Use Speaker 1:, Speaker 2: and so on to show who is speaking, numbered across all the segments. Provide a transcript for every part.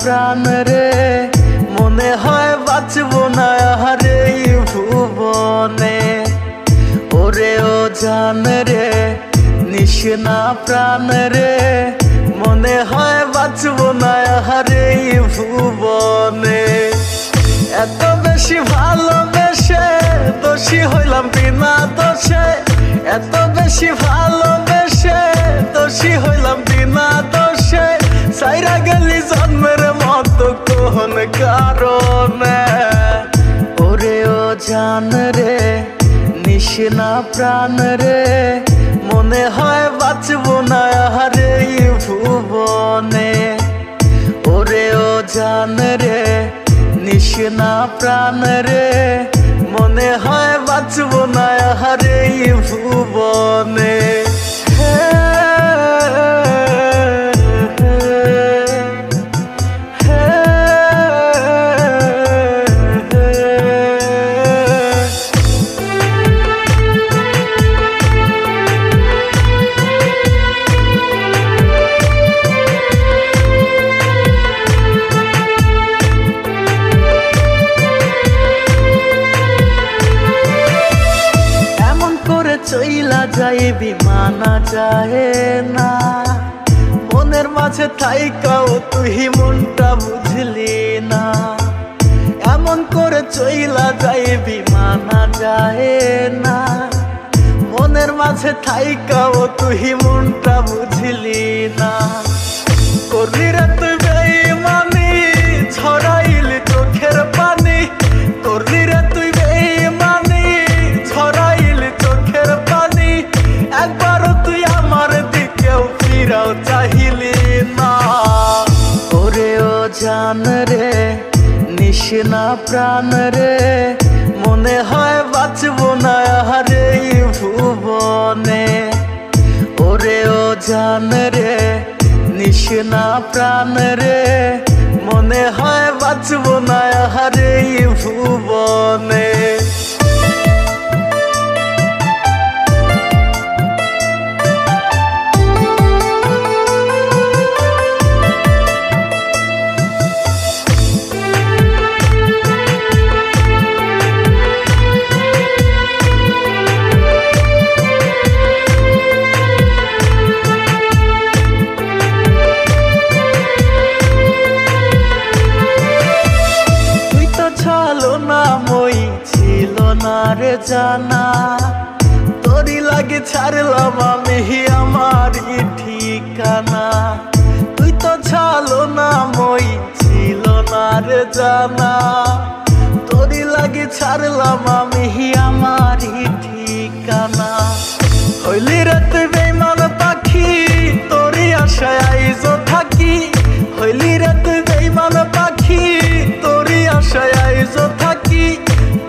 Speaker 1: প্রাণ রে মনে হয় বাঁচবো না আরে ভুবনে। ওরে ও জান রে নিশনা প্রাণ রে মনে হয় বাঁচবো না আরে ভুবনে। এত বেশি ভালোবেসে দোষী হইলাম বিনা দোষে, এত বেশি ভালোবেসে দোষী হইলাম বিনা দোষে। সাইরা গেলি জন্মের মতো কোন কারণে। ওরে ও জান রে নিশনা প্রাণ রে মনে হয় বাঁচবো না আরে ভুবনে। ওরে ও জান রে নিশনা প্রাণ রে মনে হয় বাঁচবো না আরে ভুবনে। চইলা যায় বিমানা যায় না মনের মাঝে থাইকাও তুই মনটা বুঝলি না। এমন করে চইলা যায় বিমানা যায় না মনের মাঝে থাইকাও তুই মনটা বুঝলি না। করলি রে তুই বেঈমানি ছড়াইলি চোখের পানি, করলি রে তুই বেঈমানি ছড়াইলি চোখের পানি। একবারও তুই আমার দিকেও ফিরাও চাহিলি না। ওরে ও জান রে নিশনা প্রাণ রে মনে হয় বাঁচবো না আরে ভুবনে। ওরে ও জান রে নিশনা প্রাণ রে মনে হয় বাঁচবো না আরে ভুবনে। ছিল না রে জানা তোরি লাগে ছাড়লাম আমি আমার ঠিকানা। তুই তো ছালো না মই ছিল না রে জানা তোরি লাগে ছাড়লাম আমি আমার ঠিকানা। হইলি রে তুই বেঈমান পাখি তোরি আশায় আইজো থাকি, হইলি রে তুই বেঈমান পাখি তোরি আশায় আইজো থাকি।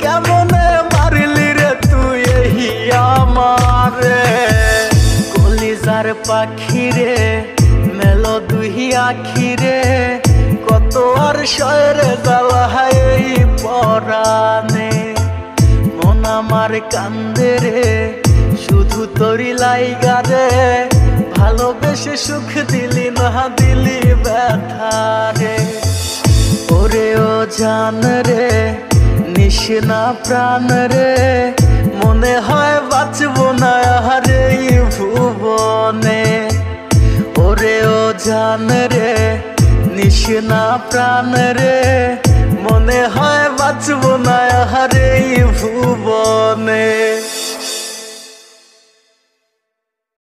Speaker 1: কেমনে মারলি রে তুই এই আমারে কলিজার পাখি রে মেলো দুই আখি রে। কত আর শয়রে জ্বালায় এই পরাণে মন আমার কান্দে রে শুধু তোরি লাইগা রে। ভালোবেসে সুখ দিলি না দিলি ব্যথা রে। ওরে ও জান রে নিশনা প্রাণ রে মনে হয় বাঁচবো না আরে ভুবনে। ওরে ও জান রে নিশনা প্রাণ রে মনে হয় বাঁচবো না আরে ভুবনে।